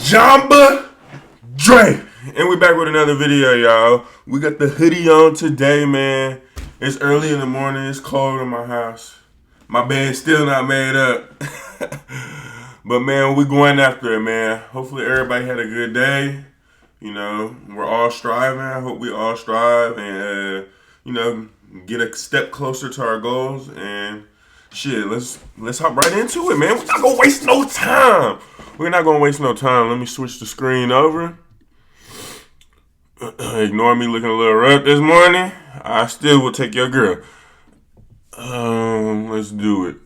Jambadre, and we back with another video, y'all. We got the hoodie on today, man. It's early in the morning. It's cold in my house. My bed's still not made up. But man, we going after it, man. Hopefully everybody had a good day. You know, we're all striving. I hope we all strive and get a step closer to our goals. And shit, let's hop right into it, man. We're not gonna waste no time. Let me switch the screen over. Ignore me looking a little rough this morning. I still will take your girl. Let's do it.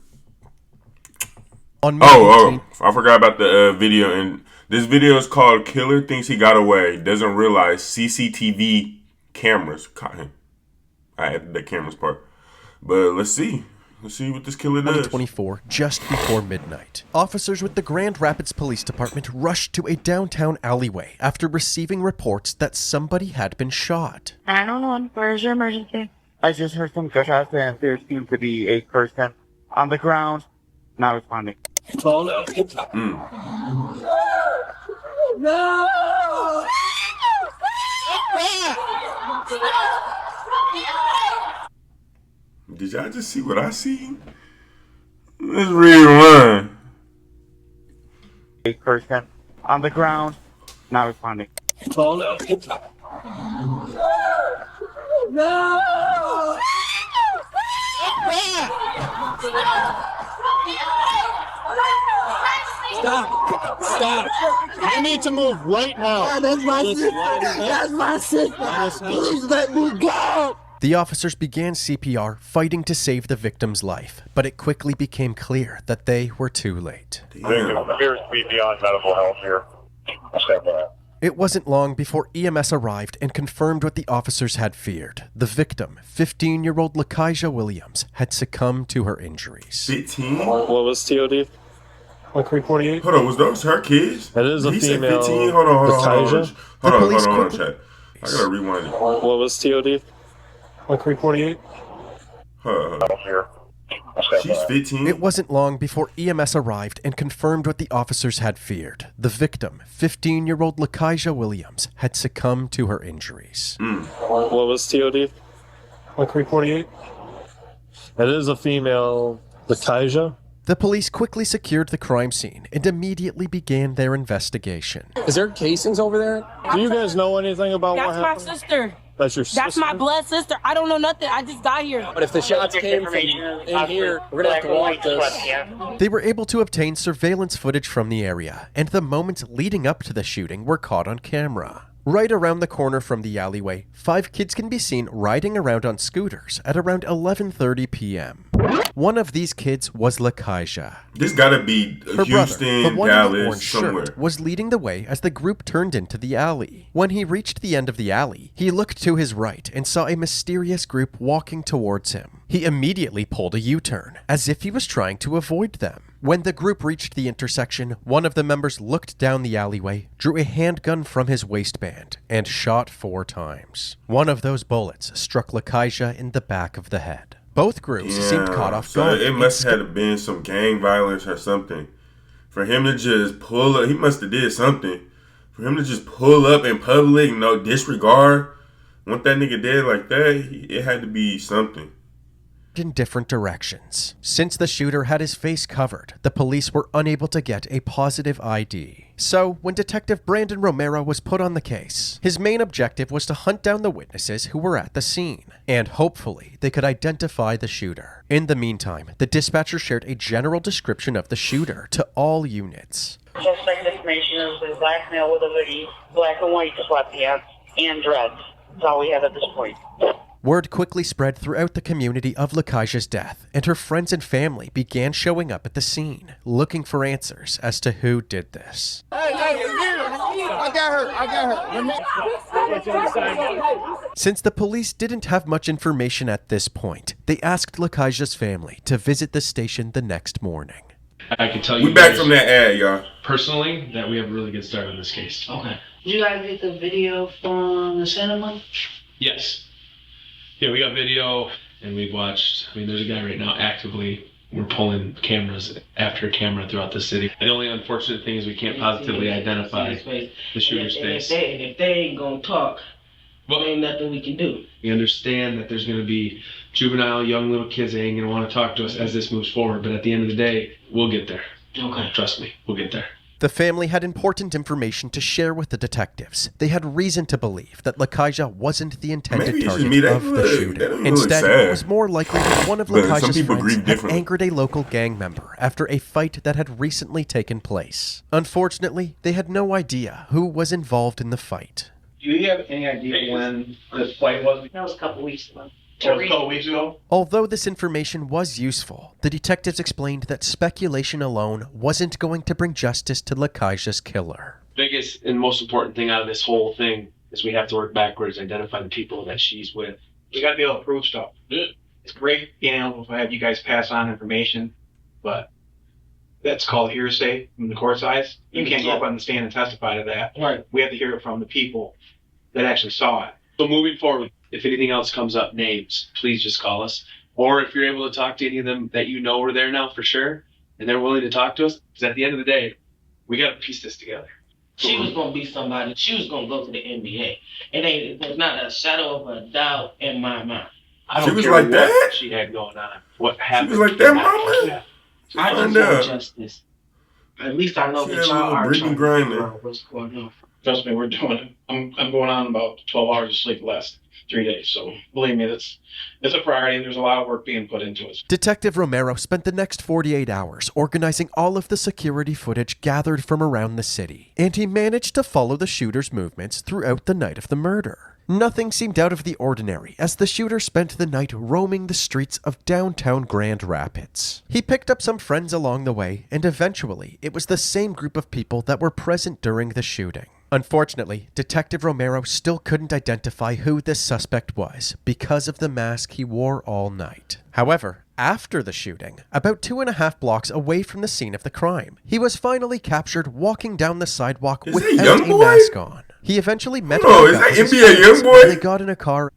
I forgot about the video. And this video is called "Killer Thinks He Got Away, Doesn't Realize CCTV Cameras Caught Him." I added the cameras part, but let's see what this killer does. 2024, just before midnight. Officers with the Grand Rapids Police Department rushed to a downtown alleyway after receiving reports that somebody had been shot. 911, where's your emergency? I just heard some gunshots and there seems to be a person on the ground not responding. No! Did y'all just see what I see? Let's rewind. A person on the ground not responding. No! Stop! You need to move right now. That's my sister. That's my sister. Please let me go. The officers began CPR, fighting to save the victim's life, but it quickly became clear that they were too late. Here's beyond medical health here. It wasn't long before EMS arrived and confirmed what the officers had feared. The victim, 15-year-old Lakeisha Williams, had succumbed to her injuries. 15? What was TOD? 348. Hold on, was those her kids? That is a he female. Said 15? Hold on, chat. I gotta rewind it. What was TOD? 348. She's 15. It wasn't long before EMS arrived and confirmed what the officers had feared. The victim, 15-year-old Lakeisha Williams, had succumbed to her injuries. What was TOD? 348. That is a female. Lakeisha? The police quickly secured the crime scene and immediately began their investigation. Is there casings over there? Do you guys know anything about what happened? That's my sister. That's your sister? That's my blood sister. I don't know nothing. I just got here. But if the shots came from in here, we're gonna have to walk this. They were able to obtain surveillance footage from the area, and the moments leading up to the shooting were caught on camera. Right around the corner from the alleyway, 5 kids can be seen riding around on scooters at around 11:30 p.m. One of these kids was Lakeisha. This gotta be Her Houston, brother, the one in the Dallas, orange somewhere. shirt, was leading the way as the group turned into the alley. When he reached the end of the alley, he looked to his right and saw a mysterious group walking towards him. He immediately pulled a U-turn, as if he was trying to avoid them. When the group reached the intersection, one of the members looked down the alleyway, drew a handgun from his waistband, and shot 4 times. One of those bullets struck Lakeisha in the back of the head. Both groups seemed caught off guard. It must have been some gang violence or something. For him to just pull up, he must have did something. For him to just pull up in public, no disregard, want that nigga dead like that, it had to be something. In different directions. Since the shooter had his face covered, the police were unable to get a positive ID. So, when Detective Brandon Romero was put on the case, his main objective was to hunt down the witnesses who were at the scene, and hopefully they could identify the shooter. In the meantime, the dispatcher shared a general description of the shooter to all units. Suspect information is a black male with a hoodie, black and white sweatpants, and dreads. That's all we have at this point. Word quickly spread throughout the community of Lakeisha's death, and her friends and family began showing up at the scene, looking for answers as to who did this. I got her. Since the police didn't have much information at this point, they asked Lakeisha's family to visit the station the next morning. I can tell you. We back from that ad, y'all. Personally, that we have a really good start on this case. Okay. Did you guys get the video from the cinema? Yes. Yeah, we got video and we've watched. I mean, there's a guy right now actively we're pulling cameras after camera throughout the city. The only unfortunate thing is we can't positively identify the shooter's face. And if they ain't gonna talk, Well, there ain't nothing we can do. we understand that there's going to be juvenile, young little kids that ain't going to want to talk to us as this moves forward, but at the end of the day, we'll get there. Okay. Trust me, we'll get there. The family had important information to share with the detectives. They had reason to believe that Lakaja wasn't the intended Maybe it's just target me. That of the look- that shooting. don't look Instead, sad. it was more likely that one of But some Lakaja's people friends grieve had differently. angered a local gang member after a fight that had recently taken place. Unfortunately, they had no idea who was involved in the fight. Do you have any idea when this fight was? That was a couple weeks ago. It was a couple weeks ago? Although this information was useful, the detectives explained that speculation alone wasn't going to bring justice to Lakaja's killer. Biggest and most important thing out of this whole thing is we have to work backwards, identify the people that she's with. We got to be able to prove stuff. It's great being able to have you guys pass on information, but that's called hearsay from the court side. You can't go up on the stand and testify to that. Right. We have to hear it from the people that actually saw it. So moving forward, if anything else comes up, names, please just call us. Or if you're able to talk to any of them that you know are there now for sure, and they're willing to talk to us, because at the end of the day, we got to piece this together. She was gonna be somebody. She was gonna go to the NBA. There's not a shadow of a doubt in my mind. I She don't was care like what that? she had going on. What happened? was like that, came out mama? like that. I just Find want out. justice. At least I know She that had a y'all little are Brittany trying to Griner. figure out what's going on. Trust me, we're doing it. I'm going on about 12 hours of sleep the last 3 days. So believe me, it's a priority and there's a lot of work being put into it. Detective Romero spent the next 48 hours organizing all of the security footage gathered from around the city, and he managed to follow the shooter's movements throughout the night of the murder. Nothing seemed out of the ordinary as the shooter spent the night roaming the streets of downtown Grand Rapids. He picked up some friends along the way, and eventually it was the same group of people that were present during the shooting. Unfortunately, Detective Romero still couldn't identify who this suspect was because of the mask he wore all night. However, after the shooting, about 2.5 blocks away from the scene of the crime, he was finally captured walking down the sidewalk Is that without a Youngboy? mask on. He eventually met Oh, back is up that with his NBA friends, Youngboy? and they got in a car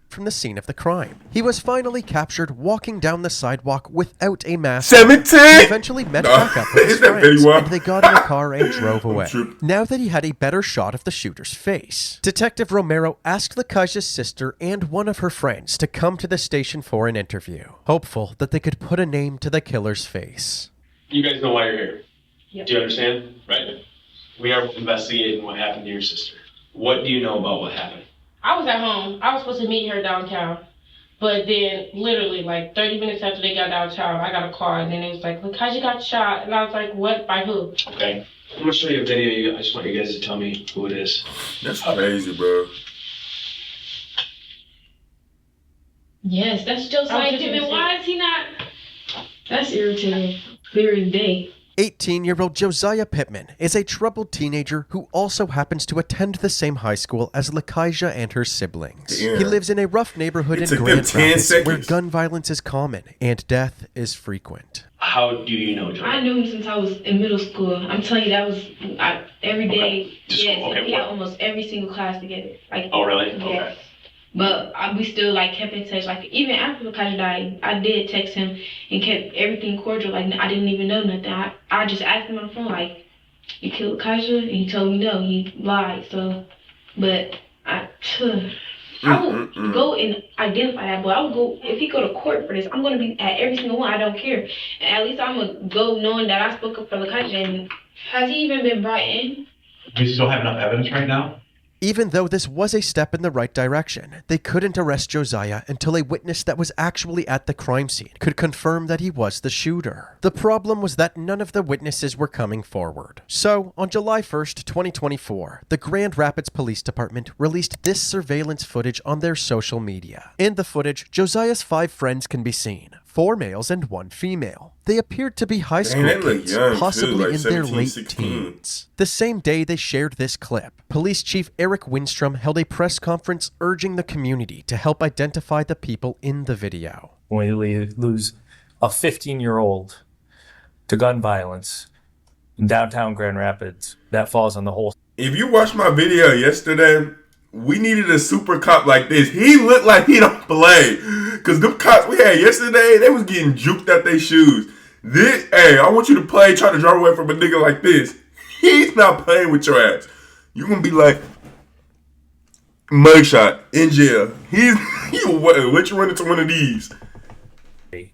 from the scene of the crime. He was finally captured walking down the sidewalk without a mask. 17? He eventually met back up with his Is that friends, Benoit? and they got in a car and drove away. tripping. Now that he had a better shot of the shooter's face, Detective Romero asked Lakaja's sister and one of her friends to come to the station for an interview, hopeful that they could put a name to the killer's face. You guys know why you're here. Yep. Do you understand? Right. We are investigating what happened to your sister. What do you know about what happened? I was at home. I was supposed to meet her downtown. But then, literally, like 30 minutes after they got downtown, I got a call, and then it was like, look, Kaji got shot. And I was like, what? By who? Okay. I'm going to show you a video. I just want you guys to tell me who it is. That's crazy, bro. Yes, that's just like like him, him. and Why is he not? That's irritating. Clear as day. 18-year-old Josiah Pittman is a troubled teenager who also happens to attend the same high school as Lakaja and her siblings. Yeah. He lives in a rough neighborhood It in took them Grand 10 Rapids where seconds. gun violence is common and death is frequent. How do you know Joe? I knew him since I was in middle school. I'm telling you, that was every day. Just- Yes, okay, we had what- almost every single class together. Like, Oh, really? yes. Okay. But we still like kept in touch. Like even after Lakaja died, I did text him and kept everything cordial. Like I didn't even know nothing. I just asked him on the phone like, "You killed Lakaja?" And he told me no. He lied. So, but I would go and identify that boy. I would go if he go to court for this. I'm gonna be at every single one. I don't care. And at least I'm gonna go knowing that I spoke up for Lakaja. And has he even been brought in? Do you still have enough evidence right now? Even though this was a step in the right direction, they couldn't arrest Josiah until a witness that was actually at the crime scene could confirm that he was the shooter. The problem was that none of the witnesses were coming forward. So, on July 1st, 2024, the Grand Rapids Police Department released this surveillance footage on their social media. In the footage, Josiah's 5 friends can be seen, 4 males and 1 female. They appeared to be high school they look kids, young, too, possibly like in their 17, late 16. teens. The same day they shared this clip, Police Chief Eric Windstrom held a press conference urging the community to help identify the people in the video. When we lose a 15-year-old to gun violence in downtown Grand Rapids, that falls on the whole. If you watched my video yesterday, we needed a super cop like this. He looked like he don't play. Because them cops we had yesterday, they was getting juked out their shoes. Hey, I want you to play, try to draw away from a nigga like this. He's not playing with your ass. You gonna be like, mugshot, in jail. Let you run into one of these.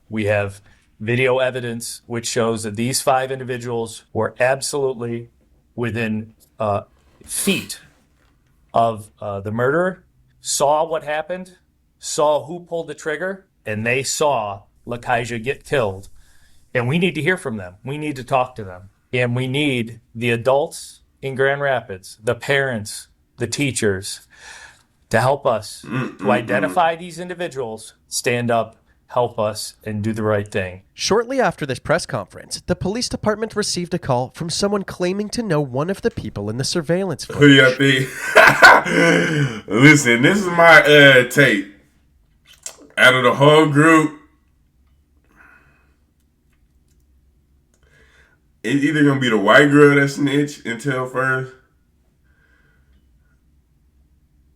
We have video evidence which shows that these 5 individuals were absolutely within feet of the murderer, saw what happened, saw who pulled the trigger, and they saw Lakaija get killed. And we need to hear from them. We need to talk to them. And we need the adults in Grand Rapids, the parents, the teachers, to help us to identify these individuals, stand up, help us, and do the right thing. Shortly after this press conference, the police department received a call from someone claiming to know one of the people in the surveillance footage. Who do y'all think? Listen, this is my take. Out of the whole group, it's either gonna be the white girl that snitched and tell first.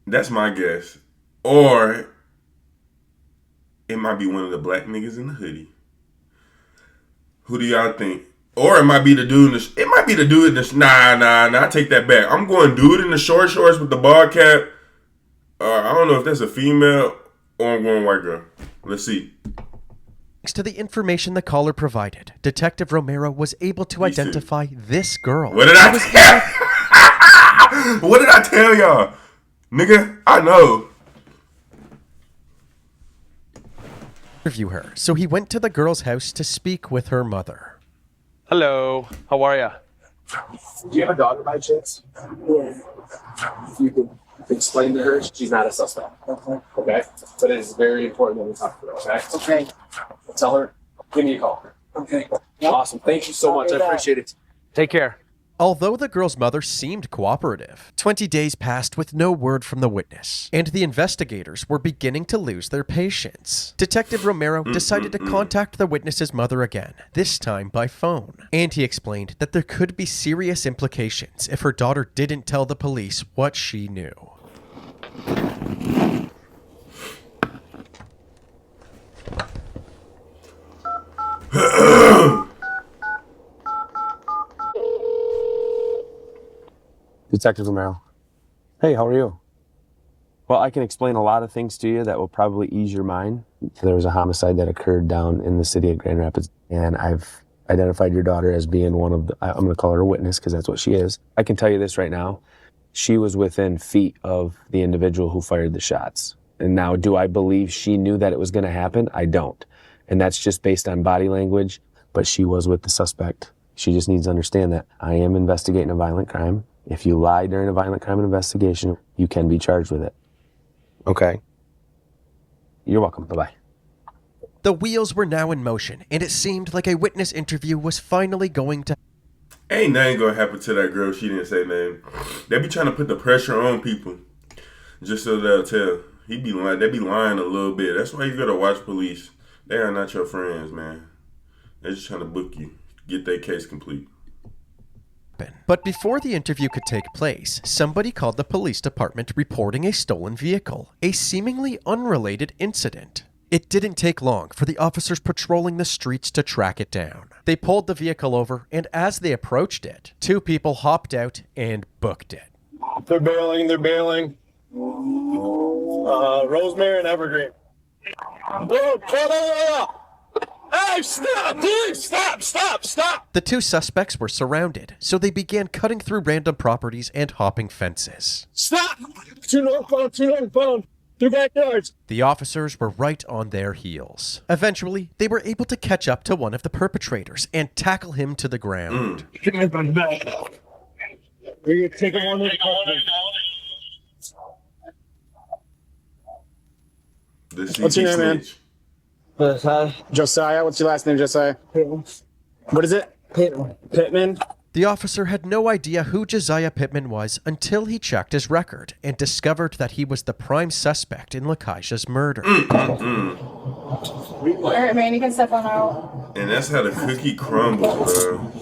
That's my guess. Or it might be one of the black niggas in the hoodie. Who do y'all think? Or it might be the dude in the Nah, I take that back. I'm going dude in the short shorts with the bald cap. I don't know if that's a female or I'm going white girl. Let's see. Thanks to the information the caller provided, Detective Romero was able to identify this girl. What did What did I tell y'all? Nigga, I know. Interview her, so he went to the girl's house to speak with her mother. Hello, how are ya? Do you have a daughter by chance? Yes. If you could explain to her, she's not a suspect. Okay. But it is very important that we talk to her, okay? Okay. Tell her, give me a call. Okay. Awesome. Thank you so much. I appreciate it. Take care. Although the girl's mother seemed cooperative, 20 days passed with no word from the witness, and the investigators were beginning to lose their patience. Detective Romero decided to contact the witness's mother again, this time by phone, and he explained that there could be serious implications if her daughter didn't tell the police what she knew. Detective Romero. Hey, how are you? Well, I can explain a lot of things to you that will probably ease your mind. There was a homicide that occurred down in the city of Grand Rapids, and I've identified your daughter as being one of the, I'm going to call her a witness because that's what she is. I can tell you this right now. She was within feet of the individual who fired the shots. And now, do I believe she knew that it was going to happen? I don't. And that's just based on body language, but she was with the suspect. She just needs to understand that I am investigating a violent crime. If you lie during a violent crime investigation, you can be charged with it. Okay. You're welcome. Bye-bye. The wheels were now in motion, and it seemed like a witness interview was finally going to... Ain't nothing gonna happen to that girl. She didn't say nothing. They be trying to put the pressure on people just so they'll tell. They be lying a little bit. That's why you gotta watch police. They are not your friends, man. They're just trying to book you, get their case complete. But before the interview could take place, somebody called the police department reporting a stolen vehicle, a seemingly unrelated incident. It didn't take long for the officers patrolling the streets to track it down. They pulled the vehicle over, and as they approached it, 2 people hopped out and booked it. They're bailing. Rosemary and Evergreen. Hey, stop! Please, stop! The 2 suspects were surrounded, so they began cutting through random properties and hopping fences. Stop! 2 northbound. 2 backyards. The officers were right on their heels. Eventually, they were able to catch up to one of the perpetrators and tackle him to the ground. We're gonna take him on What's your name, man? Josiah. What's your last name, Josiah? Pittman. What is it? Pittman. The officer had no idea who Josiah Pittman was until he checked his record and discovered that he was the prime suspect in Lakaija's murder. All right, man, you can step on out. And that's how the cookie crumbles, bro.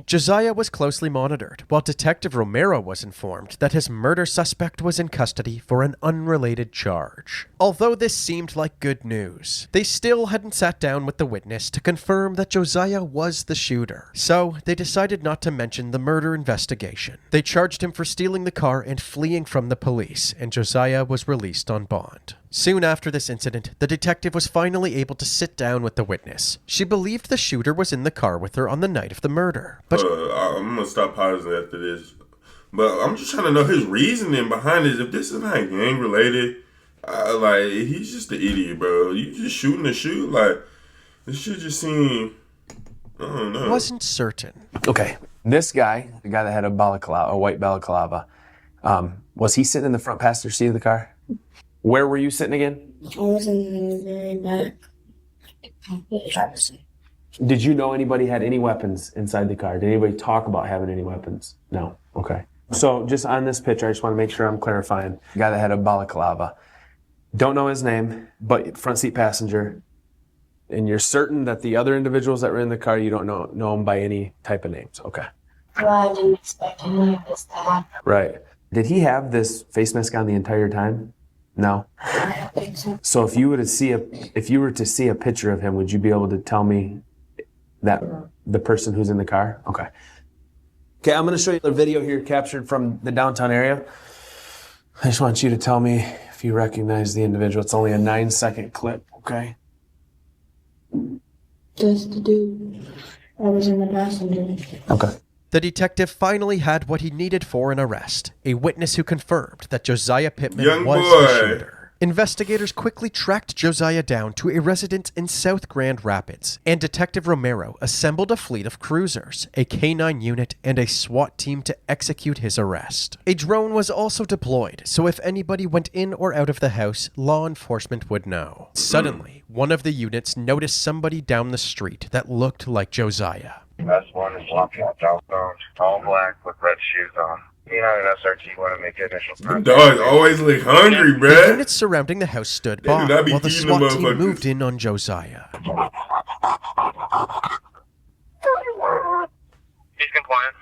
Josiah was closely monitored, while Detective Romero was informed that his murder suspect was in custody for an unrelated charge. Although this seemed like good news, they still hadn't sat down with the witness to confirm that Josiah was the shooter, so they decided not to mention the murder investigation. They charged him for stealing the car and fleeing from the police, and Josiah was released on bond. Soon after this incident, the detective was finally able to sit down with the witness. She believed the shooter was in the car with her on the night of the murder, but I'm gonna stop pausing after this. But I'm just trying to know his reasoning behind this. If this is not gang related, like, he's just an idiot, bro. You just shooting to shoot. Like, this shit just seemed, I don't know. Wasn't certain. Okay, this guy, the guy that had a balaclava, a white balaclava, was he sitting in the front passenger seat of the car? Where were you sitting again? I was in the very back. Driver's seat. Did you know anybody had any weapons inside the car? Did anybody talk about having any weapons? No. Okay. So just on this picture, I just want to make sure I'm clarifying. The guy that had a balaclava. Don't know his name, but front seat passenger. And you're certain that the other individuals that were in the car, you don't know them by any type of names. Okay. Well, I didn't expect any of this to happen. Right. Did he have this face mask on the entire time? No. I don't think so. So if you were to see a picture of him, would you be able to tell me that the person who's in the car? Okay. Okay, I'm going to show you a video here captured from the downtown area. I just want you to tell me if you recognize the individual. It's only a 9-second clip, okay? Just the dude. I was in the passenger. Okay. The detective finally had what he needed for an arrest, a witness who confirmed that Josiah Pittman was the shooter. Investigators quickly tracked Josiah down to a residence in South Grand Rapids, and Detective Romero assembled a fleet of cruisers, a K-9 unit, and a SWAT team to execute his arrest. A drone was also deployed, so if anybody went in or out of the house, law enforcement would know. Suddenly, one of the units noticed somebody down the street that looked like Josiah. That's one is walking out downtown, all black with red shoes on. You know, that's our team want to make initial contact. The dogs always look hungry, The bruh. units surrounding the house stood They do by not be while the feeding them SWAT team motherfuckers. moved in on Josiah. He's compliant.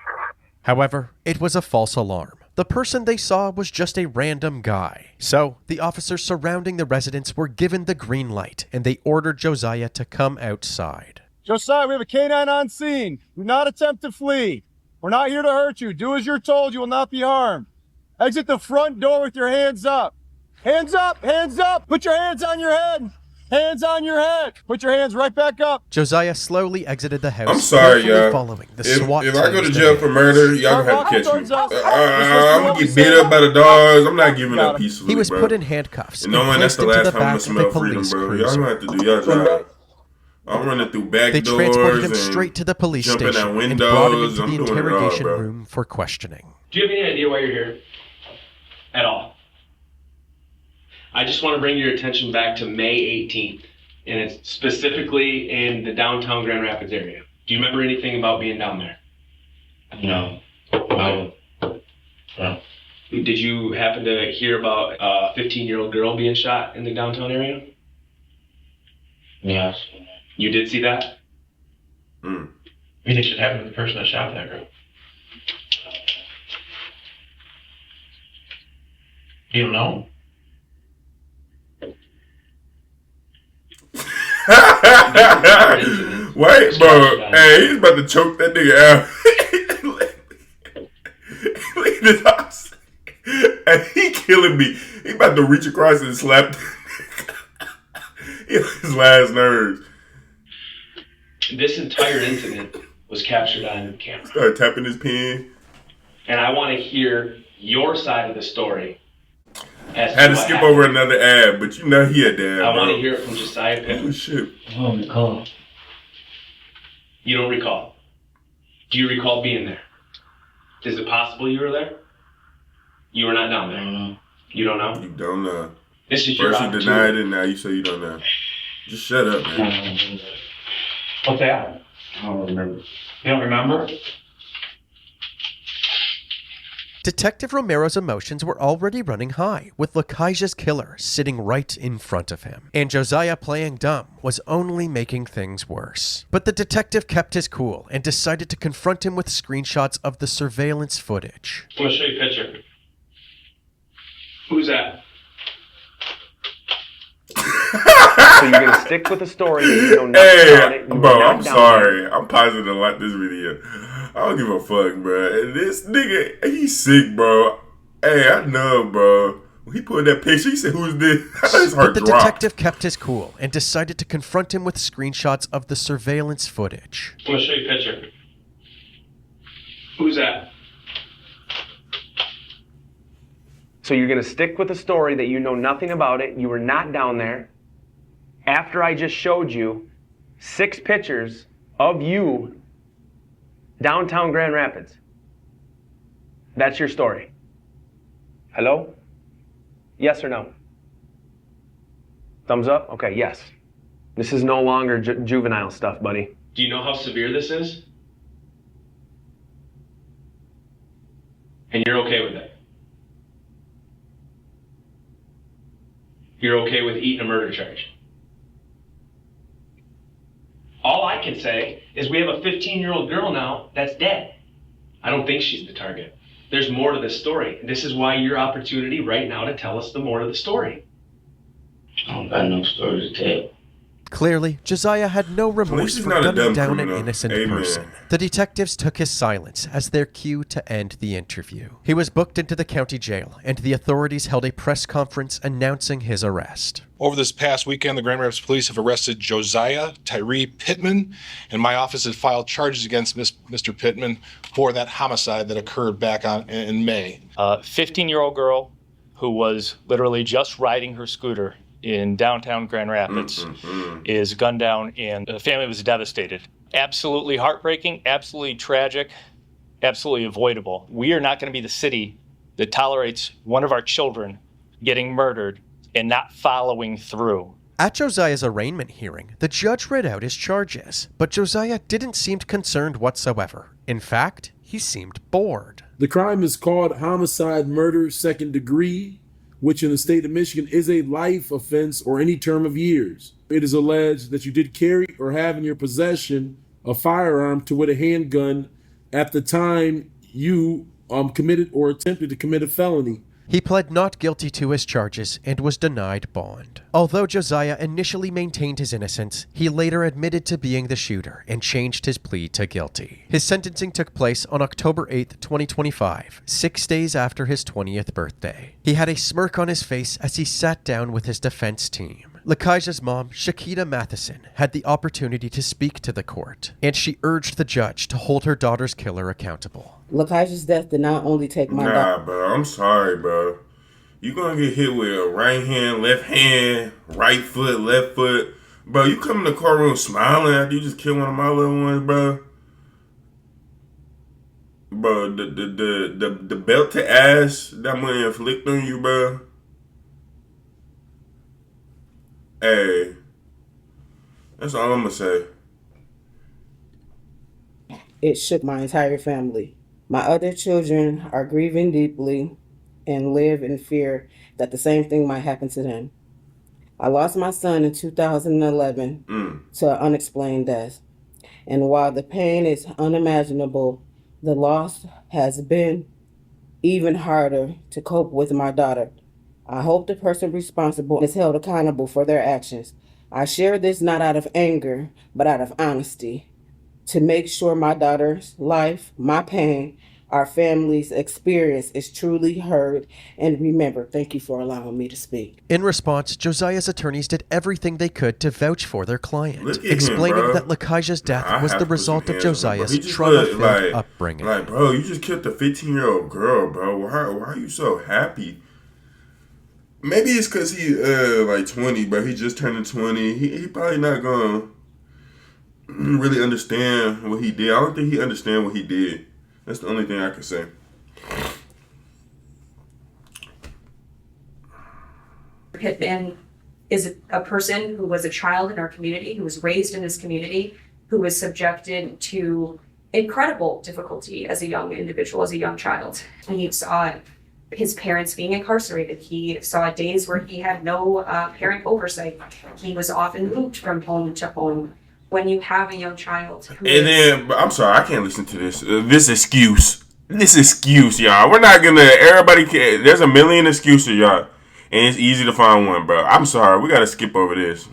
However, it was a false alarm. The person they saw was just a random guy. So, the officers surrounding the residence were given the green light, and they ordered Josiah to come outside. Josiah, we have a K-9 on scene. Do not attempt to flee. We're not here to hurt you. Do as you're told. You will not be harmed. Exit the front door with your hands up. Hands up! Hands up! Put your hands on your head! Hands on your head! Put your hands right back up! Josiah slowly exited the house. I'm sorry, carefully y'all. following the If SWAT I go to team's jail for murder, y'all gonna have to catch me. I'm gonna get beat up by the dogs. I'm not giving up peacefully, He was bro. put in handcuffs And and knowing that's placed the into last the time I'm gonna back of a smell freedom, police bro. Y'all cruiser. gonna have to do y'all job. I'm running through back They doors transported him and straight to the police jumping station out and brought him windows. into I'm the doing it all, interrogation bro. room for questioning. Do you have any idea why you're here? At all? I just want to bring your attention back to May 18th, and it's specifically in the downtown Grand Rapids area. Do you remember anything about being down there? No. No. Did you happen to hear about a 15-year-old girl being shot in the downtown area? Yes. You did see that? You think it should happen to the person that shot that girl? You don't know? Wait, bro. Hey, he's about to choke that nigga out. Look at this house. Hey, he killing me. He about to reach across and slap his last nerves. This entire incident was captured on camera. Start tapping his pen. And I want to hear your side of the story. Had to skip over another ad, but you know he a dad. I want to hear it from Josiah Pittman. Oh, shit. I don't recall. You don't recall? Do you recall being there? Is it possible you were there? You were not down there? You don't know? You don't know. This is your First you opportunity. denied it, now you say you don't know. Just shut up, man. What's that? I don't remember. You don't remember? Detective Romero's emotions were already running high, with Lakaija's killer sitting right in front of him. And Josiah playing dumb was only making things worse. But the detective kept his cool and decided to confront him with screenshots of the surveillance footage. I'm gonna show you a picture. Who's that? So you're gonna stick with the story that you know nothing about it. Bro, I'm sorry. I'm positive to like this video. I don't give a fuck, bro. This nigga, he's sick, bro. Hey, I know, bro. When he put that picture, he said, "Who's this?" His heart But the dropped. detective kept his cool and decided to confront him with screenshots of the surveillance footage. I'm gonna show you a picture. Who's that? So you're gonna stick with the story that you know nothing about it. You were not down there. After I just showed you 6 pictures of you downtown Grand Rapids. That's your story. Hello? Yes or no? Thumbs up? Okay, yes. This is no longer juvenile stuff, buddy. Do you know how severe this is? And you're okay with it? You're okay with eating a murder charge? All I can say is we have a 15-year-old girl now that's dead. I don't think she's the target. There's more to this story. This is why your opportunity right now to tell us the more of the story. I don't got no story to tell. Clearly, Josiah had no remorse he's for not a gunning dumb down criminal. an innocent Amen. person. The detectives took his silence as their cue to end the interview. He was booked into the county jail, and the authorities held a press conference announcing his arrest. Over this past weekend, the Grand Rapids Police have arrested Josiah Tyree Pittman, and my office has filed charges against Mr. Pittman for that homicide that occurred back in May. A 15-year-old girl who was literally just riding her scooter in downtown Grand Rapids is gunned down, and the family was devastated. Absolutely heartbreaking, absolutely tragic, absolutely avoidable. We are not going to be the city that tolerates one of our children getting murdered and not following through. At Josiah's arraignment hearing, the judge read out his charges, but Josiah didn't seem concerned whatsoever. In fact, he seemed bored. The crime is called homicide, murder, second degree, which in the state of Michigan is a life offense or any term of years. It is alleged that you did carry or have in your possession a firearm to with a handgun at the time you committed or attempted to commit a felony. He pled not guilty to his charges and was denied bond. Although Josiah initially maintained his innocence, he later admitted to being the shooter and changed his plea to guilty. His sentencing took place on October 8th, 2025, 6 days after his 20th birthday. He had a smirk on his face as he sat down with his defense team. Lakaija's mom, Shakita Matheson, had the opportunity to speak to the court, and she urged the judge to hold her daughter's killer accountable. Lakaija's death did not only take my Nah, bro, I'm sorry, bro. You gonna get hit with a right hand, right foot, left foot. Bro, you come in the courtroom smiling after you just killed one of my little ones, bro. Bro, the belt to ass that I'm gonna inflict on you, bro. Hey, that's all I'm gonna say. It shook my entire family. My other children are grieving deeply and live in fear that the same thing might happen to them. I lost my son in 2011 to an unexplained death. And while the pain is unimaginable, the loss has been even harder to cope with my daughter. I hope the person responsible is held accountable for their actions. I share this not out of anger, but out of honesty, to make sure my daughter's life, my pain, our family's experience is truly heard and remembered. Thank you for allowing me to speak. In response, Josiah's attorneys did everything they could to vouch for their client, Look at explaining him, bro. that Lakaija's death I was have the to put result some of hands on him, bro. Josiah's He just trauma-filled look upbringing. Like, bro, you just killed a 15-year-old girl, bro. Why are you so happy? Maybe it's because he like 20, bro. He just turned 20. He probably not gonna really understand what he did. I don't think he understand what he did. That's the only thing I can say. Pittman is a person who was a child in our community, who was raised in this community, who was subjected to incredible difficulty as a young individual, as a young child. He saw his parents being incarcerated. He saw days where he had no parent oversight. He was often moved from home to home. When you have a young child who and then, I'm sorry, I can't listen to this. This excuse, y'all. We're not gonna. Everybody can. There's a million excuses, y'all, and it's easy to find one, bro. I'm sorry, we gotta skip over this.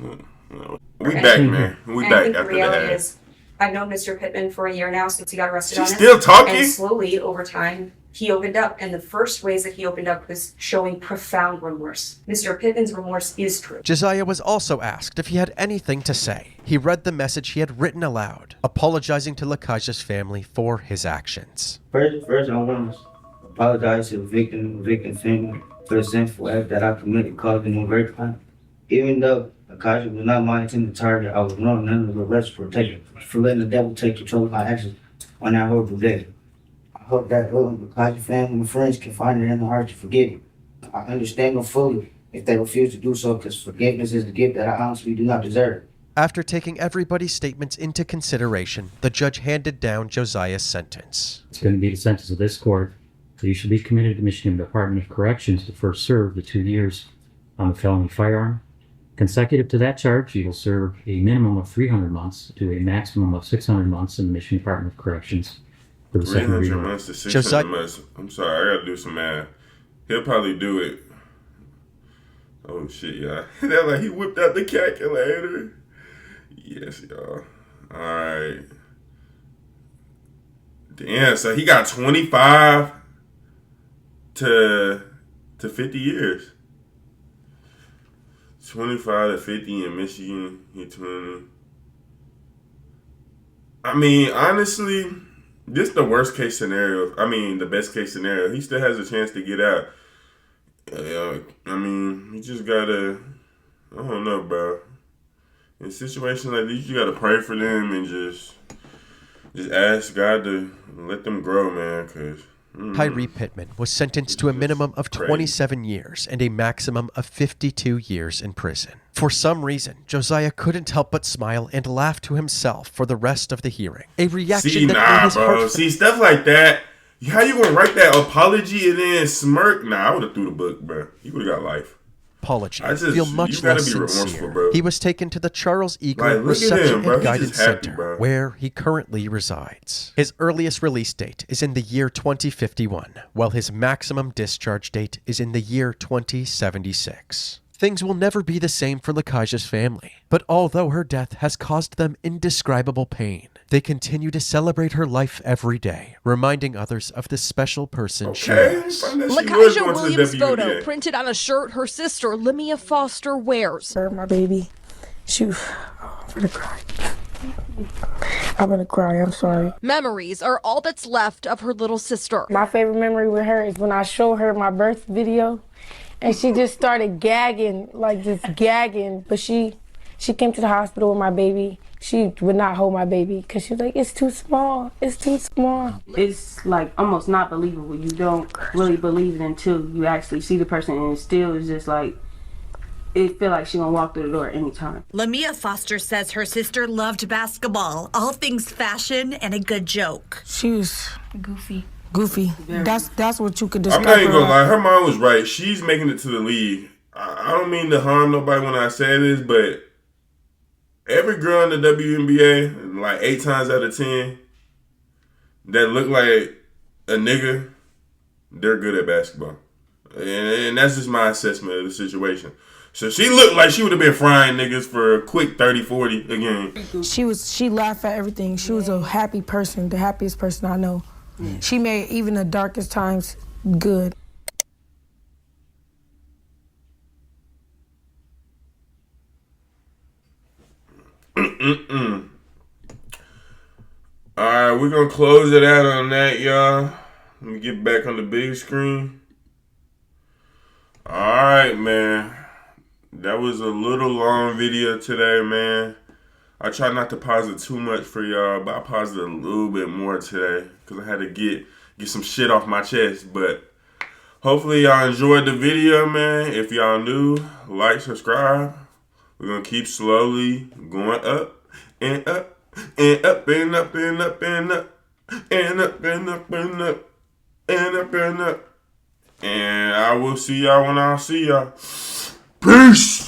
We back, man. We back the after reality that. is, I've known Mr. Pittman for a year now since he got arrested. She's on still this, talking? And slowly over time, he opened up. And the first ways that he opened up was showing profound remorse. Mr. Pittman's remorse is true. Josiah was also asked if he had anything to say. He read the message he had written aloud, apologizing to Lakaja's family for his actions. First, I want to apologize to the victim family for the sinful act that I committed, causing them great crime. Even though Lakaja was not my intended target, I was wrong nonetheless for letting the devil take control of my actions on that horrible day. I hope that Lakaja family and friends can find it in their heart to forgive me. I understand them fully if they refuse to do so, because forgiveness is a gift that I honestly do not deserve. After taking everybody's statements into consideration, the judge handed down Josiah's sentence. It's going to be the sentence of this court. So you should be committed to Michigan Department of Corrections to first serve the 2 years on a felony firearm. Consecutive to that charge, you will serve a minimum of 300 months to a maximum of 600 months in the Michigan Department of Corrections for the second 300 degree. months to 600 months. I'm sorry, I gotta do some math. He'll probably do it. Oh shit, y'all. That like he whipped out the calculator. Yes, y'all. Alright. Damn, so he got 25 to 50 years. 25 to 50 in Michigan. He 20. I mean, honestly, this is the worst case scenario. I mean, the best case scenario. He still has a chance to get out. I mean, you just gotta, I don't know, bro. In situations like this, you gotta pray for them and just ask God to let them grow, man, because... Tyree Pittman was sentenced to a minimum of 27 years and a maximum of 52 years in prison. For some reason, Josiah couldn't help but smile and laugh to himself for the rest of the hearing. A reaction that made his heart... See, stuff like that, how you gonna write that apology and then smirk? Nah, I would've threw the book, bro. You would've got life. Apology feel much less sincere. Bro. He was taken to the Charles Eagle like, Reception and Guidance happy, Center, where he currently resides. His earliest release date is in the year 2051, while his maximum discharge date is in the year 2076. Things will never be the same for Lakaja's family, but although her death has caused them indescribable pain, they continue to celebrate her life every day, reminding others of the special person she is. Lakaja Williams' photo printed on a shirt her sister, Lemia Foster, wears. My baby. I'm gonna cry. I'm gonna cry, I'm sorry. Memories are all that's left of her little sister. My favorite memory with her is when I showed her my birth video and she just started gagging, like just gagging. But she came to the hospital with my baby. She would not hold my baby because she was like, it's too small, it's too small. It's like almost not believable. You don't really believe it until you actually see the person, and it still is just like, it feel like she gonna walk through the door anytime. Lemia Foster says her sister loved basketball, all things fashion and a good joke. She was goofy. That's what you could describe. I'm not even gonna lie, her mom was right. She's making it to the league. I don't mean to harm nobody when I say this, but every girl in the WNBA, like 8 times out of 10, that look like a nigga, they're good at basketball. And that's just my assessment of the situation. So she looked like she would have been frying niggas for a quick 30-40 a game. She laughed at everything. She was a happy person, the happiest person I know. She made even the darkest times good. Alright, we're gonna close it out on that, y'all. Let me get back on the big screen. Alright, man. That was a little long video today, man. I try not to pause it too much for y'all, but I paused it a little bit more today because I had to get some shit off my chest. But hopefully y'all enjoyed the video, man. If y'all new, like, subscribe. We're gonna keep slowly going up and up and up and up and up and up. And up and up and up and up and up. And I will see y'all when I see y'all. Peace.